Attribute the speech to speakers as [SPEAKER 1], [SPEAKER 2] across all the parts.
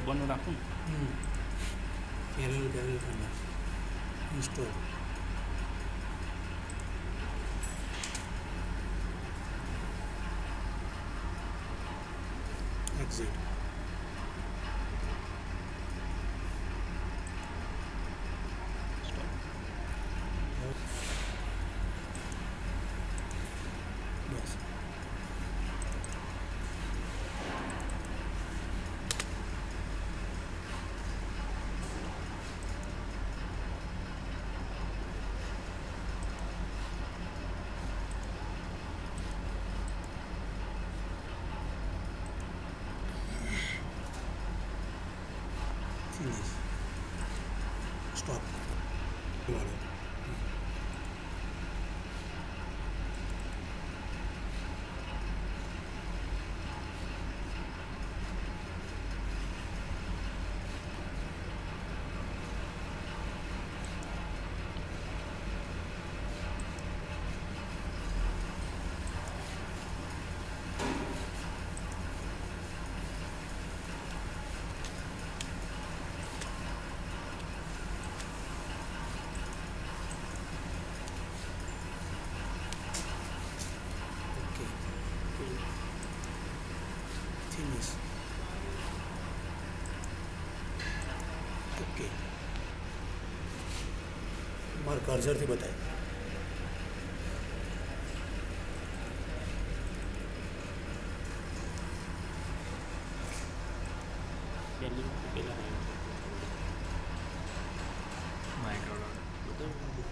[SPEAKER 1] બંધ રાખું
[SPEAKER 2] parallel કરना install exit बस फिनिश स्टॉप फिनिश ओके मार कर्सर थी बताए
[SPEAKER 1] પહેલી પહેલાં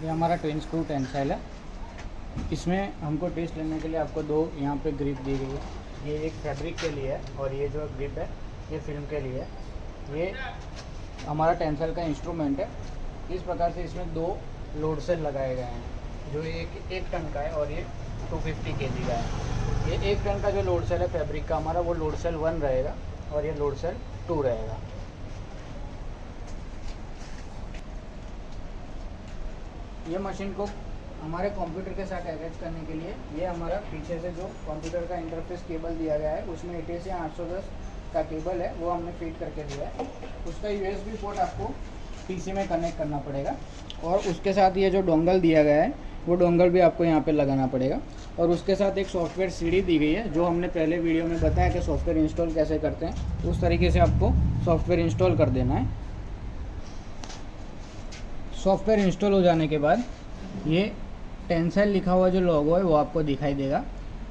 [SPEAKER 3] ये हमारा ट्विन स्क्रू टेंसाइल है। इसमें हमको टेस्ट लेने के लिए आपको दो यहाँ पे ग्रिप दी गई है। ये एक फैब्रिक के लिए है और ये जो ग्रिप है ये फिल्म के लिए है। ये हमारा टेंसाइल का इंस्ट्रूमेंट है। इस प्रकार से इसमें दो लोड सेल लगाए गए हैं जो एक टन का है और ये 250 kg का है। ये एक टन का जो लोड सेल है फैब्रिक का हमारा वो लोड सेल 1 रहेगा और ये लोड सेल 2 रहेगा। ये मशीन को हमारे कंप्यूटर के साथ अटैच करने के लिए ये हमारा पीछे से जो कंप्यूटर का इंटरफेस केबल दिया गया है उसमें 80 से 810 का केबल है वो हमने फिट करके दिया है। उसका यूएसबी पोर्ट आपको पीसी में कनेक्ट करना पड़ेगा और उसके साथ ये जो डोंगल दिया गया है वो डोंगल भी आपको यहाँ पे लगाना पड़ेगा। और उसके साथ एक सॉफ्टवेयर सीडी दी गई है जो हमने पहले वीडियो में बताया कि सॉफ्टवेयर इंस्टॉल कैसे करते हैं। उस तरीके से आपको सॉफ्टवेयर इंस्टॉल कर देना है। सॉफ्टवेयर इंस्टॉल हो जाने के बाद ये टेंसाइल लिखा हुआ जो लोगो है वो आपको दिखाई देगा।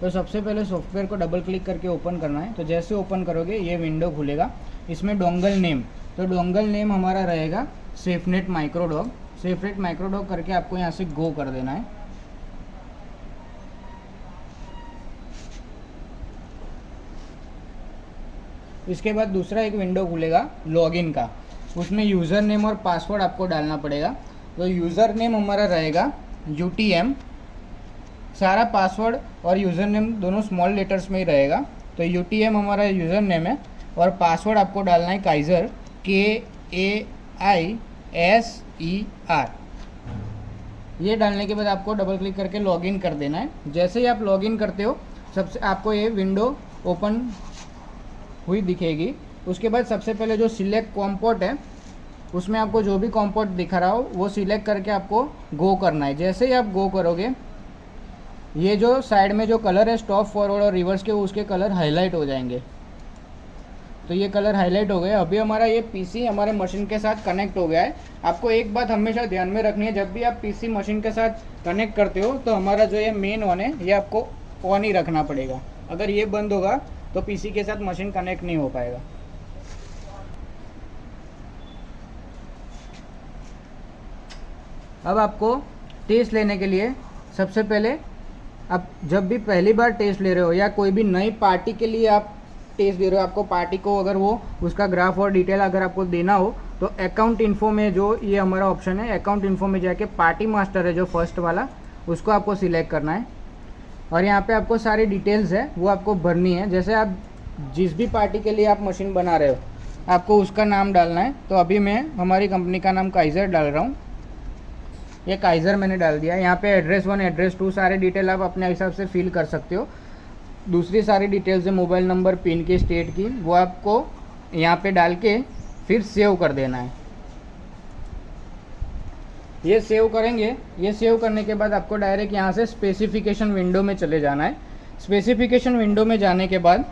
[SPEAKER 3] तो सबसे पहले सॉफ्टवेयर को डबल क्लिक करके ओपन करना है। तो जैसे ओपन करोगे ये विंडो खुलेगा। इसमें डोंगल नेम, तो डोंगल नेम हमारा रहेगा सेफनेट माइक्रोडॉग। सेफनेट माइक्रोडॉग करके आपको यहाँ से गो कर देना है। इसके बाद दूसरा एक विंडो खुलेगा लॉगिन का। उसमें यूज़र नेम और पासवर्ड आपको डालना पड़ेगा। तो यूज़र नेम हमारा रहेगा UTM, सारा पासवर्ड और यूज़र नेम दोनों स्मॉल लेटर्स में ही रहेगा। तो UTM हमारा यूज़र नेम है और पासवर्ड आपको डालना है काइज़र KAISER। ये डालने के बाद आपको डबल क्लिक करके लॉगिन कर देना है। जैसे ही आप लॉगिन करते हो सबसे आपको ये विंडो ओपन हुई दिखेगी। उसके बाद सबसे पहले जो सिलेक्ट कॉम्पोर्ट है उसमें आपको जो भी कॉम्पोर्ट दिख रहा हो वो सिलेक्ट करके आपको गो करना है। जैसे ही आप गो करोगे ये जो साइड में जो कलर है स्टॉप फॉरवर्ड और रिवर्स के उसके कलर हाईलाइट हो जाएंगे। तो ये कलर हाईलाइट हो गए। अभी हमारा ये पीसी हमारे मशीन के साथ कनेक्ट हो गया है। आपको एक बात हमेशा ध्यान में रखनी है, जब भी आप पीसी मशीन के साथ कनेक्ट करते हो तो हमारा जो ये मेन ऑन है ये आपको ऑन ही रखना पड़ेगा। अगर ये बंद होगा तो पीसी के साथ मशीन कनेक्ट नहीं हो पाएगा। अब आपको टेस्ट लेने के लिए सबसे पहले आप जब भी पहली बार टेस्ट ले रहे हो या कोई भी नई पार्टी के लिए आप टेस्ट दे रहे हो, आपको पार्टी को अगर वो उसका ग्राफ और डिटेल अगर आपको देना हो तो अकाउंट इन्फो में जो ये हमारा ऑप्शन है अकाउंट इन्फो में जाके पार्टी मास्टर है जो फर्स्ट वाला उसको आपको सिलेक्ट करना है। और यहाँ पे आपको सारी डिटेल्स है वो आपको भरनी है। जैसे आप जिस भी पार्टी के लिए आप मशीन बना रहे हो आपको उसका नाम डालना है। तो अभी मैं हमारी कंपनी का नाम काइज़र डाल रहा हूँ। ये काइज़र मैंने डाल दिया। यहाँ पे एड्रेस 1 एड्रेस 2 सारे डिटेल आप अपने हिसाब से फिल कर सकते हो। दूसरी सारी डिटेल्स है मोबाइल नंबर, पिन की, स्टेट की, वो आपको यहाँ पे डाल के फिर सेव कर देना है। ये सेव करेंगे। ये सेव करने के बाद आपको डायरेक्ट यहाँ से स्पेसिफिकेशन विंडो में चले जाना है। स्पेसिफिकेशन विंडो में जाने के बाद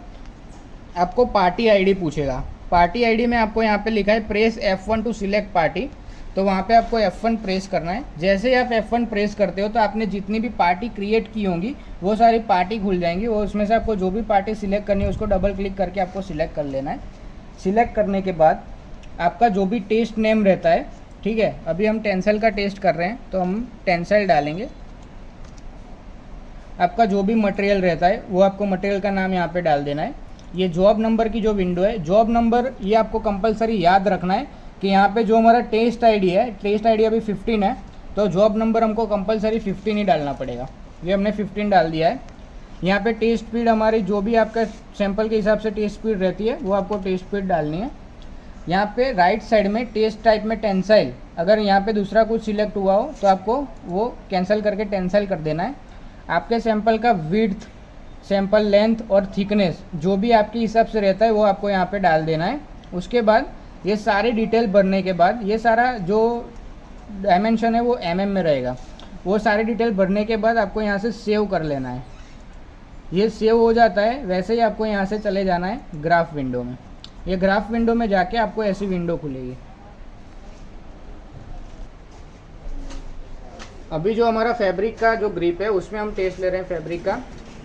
[SPEAKER 3] आपको पार्टी आईडी पूछेगा। पार्टी आईडी में आपको यहाँ पे लिखा है press F1 to select party, तो वहाँ पे आपको F1 प्रेस करना है। जैसे ही आप F1 प्रेस करते हो तो आपने जितनी भी पार्टी क्रिएट की होंगी वो सारी पार्टी खुल जाएंगी। वो उसमें से आपको जो भी पार्टी सिलेक्ट करनी है उसको डबल क्लिक करके आपको सिलेक्ट कर लेना है। सिलेक्ट करने के बाद आपका जो भी टेस्ट नेम रहता है, ठीक है, अभी हम टेंसेल का टेस्ट कर रहे हैं तो हम टेंसेल डालेंगे। आपका जो भी मटेरियल रहता है वो आपको मटेरियल का नाम यहाँ पे डाल देना है। ये जॉब नंबर की जो विंडो है, जॉब नंबर ये आपको कंपलसरी याद रखना है कि यहाँ पे जो हमारा टेस्ट आईडी है, टेस्ट आईडी अभी 15 है, तो जॉब नंबर हमको कंपलसरी 15 ही डालना पड़ेगा। ये हमने 15 डाल दिया है। यहाँ पे टेस्ट स्पीड हमारी जो भी आपका सैंपल के हिसाब से टेस्ट स्पीड रहती है वो आपको टेस्ट स्पीड डालनी है। यहाँ पे राइट साइड में टेस्ट टाइप में टेंसाइल, अगर यहाँ पे दूसरा कुछ सिलेक्ट हुआ हो तो आपको वो कैंसिल करके टेंसाइल कर देना है। आपके सैंपल का विड्थ, सैंपल लेंथ और थिकनेस जो भी आपके हिसाब से रहता है वो आपको यहाँ पे डाल देना है। उसके बाद ये सारी डिटेल भरने के बाद ये सारा जो डायमेंशन है वो mm में रहेगा। वो सारी डिटेल भरने के बाद आपको यहाँ से सेव कर लेना है। ये सेव हो जाता है। वैसे ही आपको यहाँ से चले जाना है ग्राफ विंडो में। ये ग्राफ विंडो में जाके आपको ऐसी विंडो खुलेगी। अभी जो हमारा फैब्रिक का जो ग्रिप है उसमें हम टेस्ट ले रहे हैं फैब्रिक का।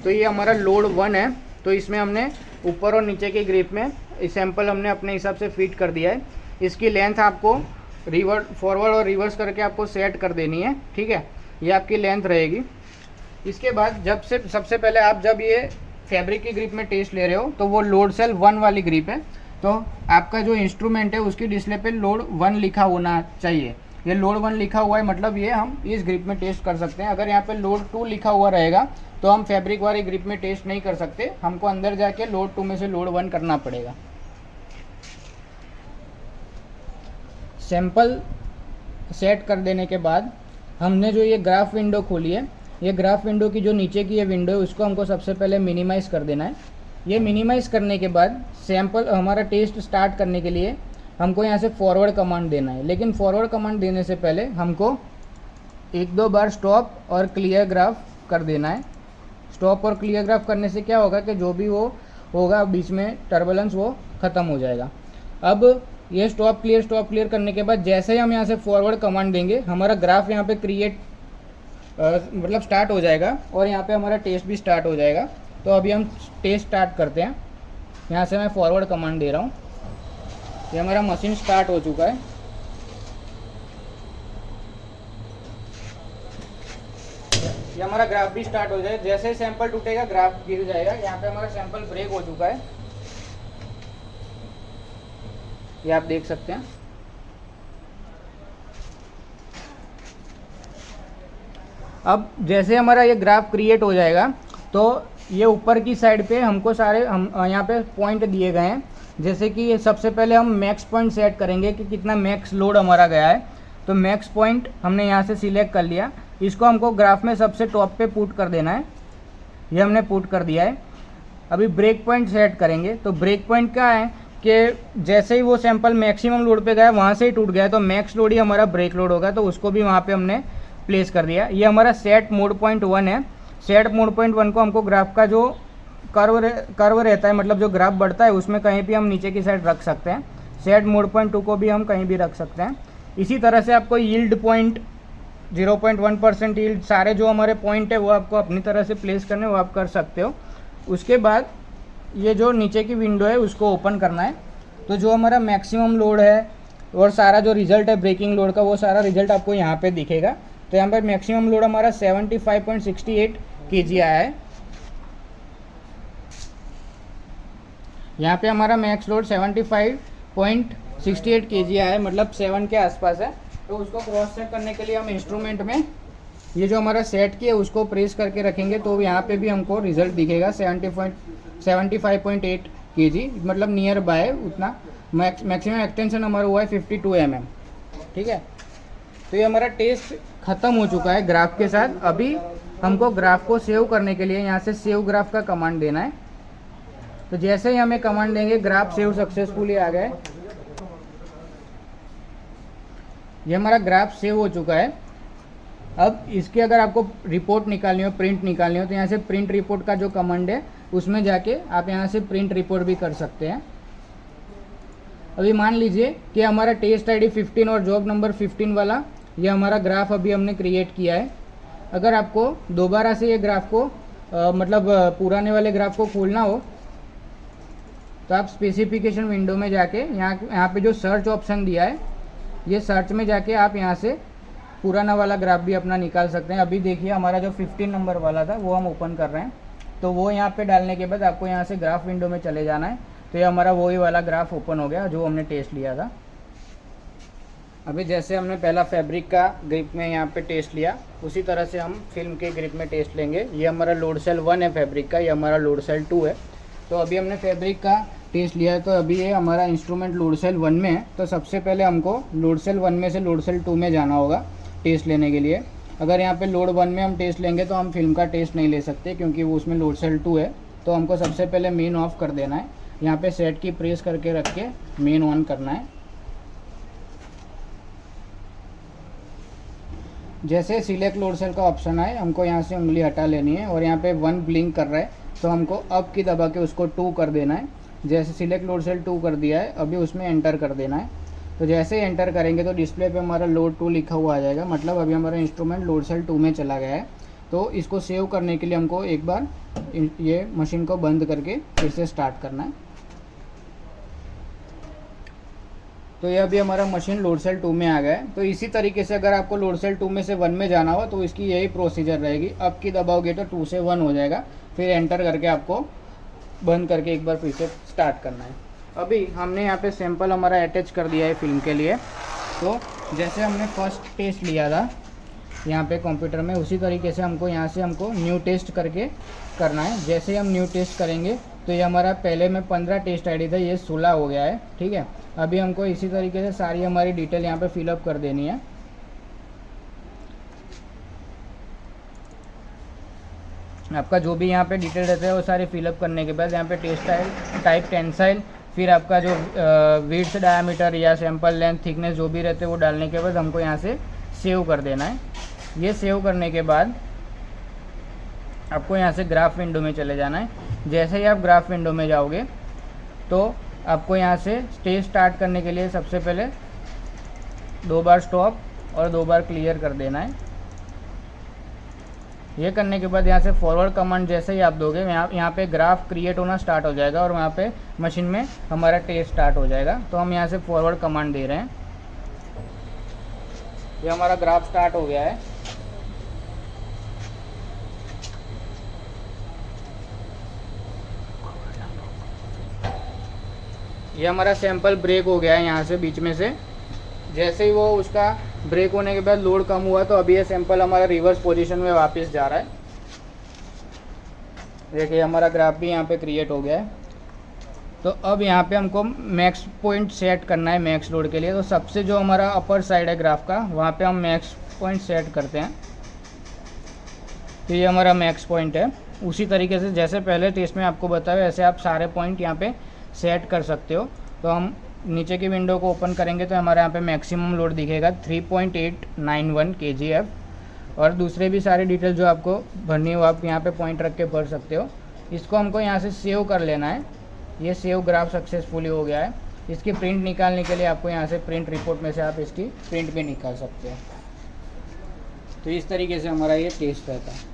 [SPEAKER 3] तो ये हमारा लोड 1 है, तो इसमें हमने ऊपर और नीचे के ग्रिप में सैंपल हमने अपने हिसाब से फिट कर दिया है। इसकी लेंथ आपको फॉरवर्ड और रिवर्स करके आपको सेट कर देनी है, ठीक है। ये आपकी लेंथ रहेगी। इसके बाद सबसे पहले आप जब ये फैब्रिक की ग्रिप में टेस्ट ले रहे हो तो वो लोड सेल 1 वाली ग्रिप है, तो आपका जो इंस्ट्रूमेंट है उसकी डिस्प्ले पे लोड 1 लिखा होना चाहिए। ये लोड 1 लिखा हुआ है, मतलब ये हम इस ग्रिप में टेस्ट कर सकते हैं। अगर यहाँ पे लोड 2 लिखा हुआ रहेगा तो हम फैब्रिक वाली ग्रिप में टेस्ट नहीं कर सकते, हमको अंदर जाके लोड 2 में से लोड 1 करना पड़ेगा। सैंपल सेट कर देने के बाद हमने जो ये ग्राफ विंडो खोली है, ये ग्राफ विंडो की जो नीचे की ये विंडो है उसको हमको सबसे पहले मिनिमाइज़ कर देना है। ये मिनिमाइज़ करने के बाद सैंपल हमारा टेस्ट स्टार्ट करने के लिए हमको यहाँ से फॉरवर्ड कमांड देना है। लेकिन फॉरवर्ड कमांड देने से पहले हमको 1-2 बार स्टॉप और क्लियर ग्राफ कर देना है। स्टॉप और क्लियर ग्राफ करने से क्या होगा कि जो भी वो होगा बीच में टर्बुलेंस वो ख़त्म हो जाएगा। अब ये स्टॉप क्लियर करने के बाद जैसे ही हम यहाँ से फॉरवर्ड कमांड देंगे हमारा ग्राफ यहाँ पे क्रिएट मतलब स्टार्ट हो जाएगा और यहाँ पे हमारा टेस्ट भी स्टार्ट हो जाएगा। तो अभी हम टेस्ट स्टार्ट करते हैं। यहाँ से मैं फॉरवर्ड कमांड दे रहा हूँ। ये हमारा मशीन स्टार्ट हो चुका है। ये हमारा ग्राफ भी स्टार्ट हो जाए। जैसे ही सैंपल टूटेगा ग्राफ गिर जाएगा। यहाँ पे हमारा सैंपल ब्रेक हो चुका है, ये आप देख सकते हैं। अब जैसे हमारा ये ग्राफ क्रिएट हो जाएगा तो ये ऊपर की साइड पे हमको सारे हम यहाँ पे पॉइंट दिए गए हैं। जैसे कि ये सबसे पहले हम मैक्स पॉइंट सेट करेंगे कि कितना मैक्स लोड हमारा गया है। तो मैक्स पॉइंट हमने यहाँ से सिलेक्ट कर लिया। इसको हमको ग्राफ में सबसे टॉप पे पुट कर देना है। ये हमने पुट कर दिया है। अभी ब्रेक पॉइंट सेट करेंगे। तो ब्रेक पॉइंट क्या है कि जैसे ही वो सैंपल मैक्सिमम लोड पे गया वहाँ से ही टूट गया तो मैक्स लोड ही हमारा ब्रेक लोड होगा, तो उसको भी वहाँ पे हमने प्लेस कर दिया। ये हमारा सेट मोड पॉइंट 1 है। सेट मोड पॉइंट 1 को हमको ग्राफ का जो कर्व रहता है, मतलब जो ग्राफ बढ़ता है उसमें कहीं भी हम नीचे की साइड रख सकते हैं। सेट मोड पॉइंट 2 को भी हम कहीं भी रख सकते हैं। इसी तरह से आपको यील्ड पॉइंट 0.1% यील्ड, सारे जो हमारे पॉइंट है वो आपको अपनी तरह से प्लेस करने वो आप कर सकते हो। उसके बाद ये जो नीचे की विंडो है उसको ओपन करना है। तो जो हमारा मैक्सिमम लोड है और सारा जो रिजल्ट है ब्रेकिंग लोड का वो सारा रिजल्ट आपको यहाँ पे दिखेगा। तो यहाँ पर मैक्सिमम लोड हमारा 75.68 kg आया है। यहाँ पे हमारा मैक्स लोड 75.68 kg आया है, मतलब 7 के आसपास है। तो उसको क्रॉस चेक करने के लिए हम इंस्ट्रूमेंट में ये जो हमारा सेट की है उसको प्रेस करके रखेंगे तो यहाँ पे भी हमको रिजल्ट दिखेगा 75.8 kg, मतलब नियर बाय उतना। मैक्सिमम एक्सटेंशन हमारा हुआ है 52 mm, ठीक है। तो ये हमारा टेस्ट ख़त्म हो चुका है ग्राफ के साथ। अभी हमको ग्राफ को सेव करने के लिए यहाँ से सेव ग्राफ का कमांड देना है। तो जैसे ही हमें कमांड देंगे ग्राफ सेव सक्सेसफुली आ गया है। ये हमारा ग्राफ सेव हो चुका है। अब इसकी अगर आपको रिपोर्ट निकालनी हो, प्रिंट निकालनी हो, तो यहाँ से प्रिंट रिपोर्ट का जो कमांड है उसमें जाके आप यहाँ से प्रिंट रिपोर्ट भी कर सकते हैं। अभी मान लीजिए कि हमारा टेस्ट आईडी 15 और जॉब नंबर 15 वाला ये हमारा ग्राफ अभी हमने क्रिएट किया है। अगर आपको दोबारा से ये ग्राफ को मतलब पुराने वाले ग्राफ को खोलना हो तो आप स्पेसिफिकेशन विंडो में जाके यहाँ पे जो सर्च ऑप्शन दिया है, ये सर्च में जाके आप यहाँ से पुराना वाला ग्राफ भी अपना निकाल सकते हैं। अभी देखिए हमारा जो 15 नंबर वाला था वो हम ओपन कर रहे हैं, तो वो यहाँ पे डालने के बाद आपको यहाँ से ग्राफ विंडो में चले जाना है। तो ये हमारा वही वाला ग्राफ ओपन हो गया जो हमने टेस्ट लिया था। अभी जैसे हमने पहला फैब्रिक का ग्रिप में यहाँ पे टेस्ट लिया, उसी तरह से हम फिल्म के ग्रिप में टेस्ट लेंगे। ये हमारा लोड सेल 1 है फैब्रिक का, ये हमारा लोड सेल 2 है। तो अभी हमने फैब्रिक का टेस्ट लिया है, तो अभी ये हमारा इंस्ट्रूमेंट लोड सेल 1 में है। तो सबसे पहले हमको लोड सेल 1 में से लोड सेल 2 में जाना होगा टेस्ट लेने के लिए। अगर यहाँ पे लोड 1 में हम टेस्ट लेंगे तो हम फिल्म का टेस्ट नहीं ले सकते, क्योंकि वो उसमें लोड सेल 2 है। तो हमको सबसे पहले मेन ऑफ कर देना है। यहाँ पे सेट की प्रेस करके रख के मेन ऑन करना है। जैसे सिलेक्ट लोड सेल का ऑप्शन आए, हमको यहाँ से उंगली हटा लेनी है और यहाँ पे 1 ब्लिंक कर रहा है तो हमको अप की दबा के उसको 2 कर देना है। जैसे सिलेक्ट लोड सेल 2 कर दिया है, अभी उसमें एंटर कर देना है। तो जैसे ही एंटर करेंगे तो डिस्प्ले पे हमारा लोड 2 लिखा हुआ आ जाएगा, मतलब अभी हमारा इंस्ट्रूमेंट लोड सेल 2 में चला गया है। तो इसको सेव करने के लिए हमको एक बार ये मशीन को बंद करके फिर से स्टार्ट करना है। तो ये अभी हमारा मशीन लोड सेल 2 में आ गया है। तो इसी तरीके से अगर आपको लोड सेल 2 में से 1 में जाना हो तो इसकी यही प्रोसीजर रहेगी। अप की दबाओगे तो 2 से 1 हो जाएगा, फिर एंटर करके आपको बंद करके एक बार फिर से स्टार्ट करना है। अभी हमने यहाँ पे सैंपल हमारा अटैच कर दिया है फिल्म के लिए। तो जैसे हमने फर्स्ट टेस्ट लिया था यहाँ पे कंप्यूटर में, उसी तरीके से हमको यहाँ से न्यू टेस्ट करके करना है। जैसे हम न्यू टेस्ट करेंगे तो ये हमारा पहले में 15 टेस्ट आईडी था, ये 16 हो गया है। ठीक है, अभी हमको इसी तरीके से सारी हमारी डिटेल यहाँ पे फिलअप कर देनी है। आपका जो भी यहाँ पे डिटेल रहता है वो सारी फिलअप करने के बाद यहाँ पे टेस्ट टाइप टेंसाइल, फिर आपका जो विड्थ डायमीटर या सैंपल लेंथ थिकनेस जो भी रहते हैं वो डालने के बाद हमको यहाँ से सेव कर देना है। ये सेव करने के बाद आपको यहाँ से ग्राफ विंडो में चले जाना है। जैसे ही आप ग्राफ विंडो में जाओगे तो आपको यहाँ से स्टेज स्टार्ट करने के लिए सबसे पहले 2 बार स्टॉप और 2 बार क्लियर कर देना है। ये करने के बाद यहाँ से फॉरवर्ड कमांड जैसे ही आप दोगे यहाँ पे ग्राफ क्रिएट होना स्टार्ट हो जाएगा और वहाँ पे मशीन में हमारा टेस्ट स्टार्ट हो जाएगा। तो हम यहाँ से फॉरवर्ड कमांड दे रहे हैं। ये हमारा ग्राफ स्टार्ट हो गया है। ये हमारा सैंपल ब्रेक हो गया है यहाँ से बीच में से। जैसे ही वो उसका ब्रेक होने के बाद लोड कम हुआ तो अभी ये सैंपल हमारा रिवर्स पोजीशन में वापस जा रहा है। देखिए हमारा ग्राफ भी यहाँ पे क्रिएट हो गया है। तो अब यहाँ पे हमको मैक्स पॉइंट सेट करना है मैक्स लोड के लिए। तो सबसे जो हमारा अपर साइड है ग्राफ का, वहाँ पे हम मैक्स पॉइंट सेट करते हैं। तो ये हमारा मैक्स पॉइंट है। उसी तरीके से जैसे पहले टेस्ट में आपको बताया ऐसे आप सारे पॉइंट यहाँ पे सेट कर सकते हो। तो हम नीचे की विंडो को ओपन करेंगे तो हमारे यहाँ पे मैक्सिमम लोड दिखेगा 3.891 kgf। और दूसरे भी सारे डिटेल जो आपको भरनी हो आप यहाँ पे पॉइंट रख के भर सकते हो। इसको हमको यहाँ से सेव कर लेना है। ये सेव ग्राफ सक्सेसफुली हो गया है। इसकी प्रिंट निकालने के लिए आपको यहाँ से प्रिंट रिपोर्ट में से आप इसकी प्रिंट भी निकाल सकते हो। तो इस तरीके से हमारा ये टेस्ट रहता है।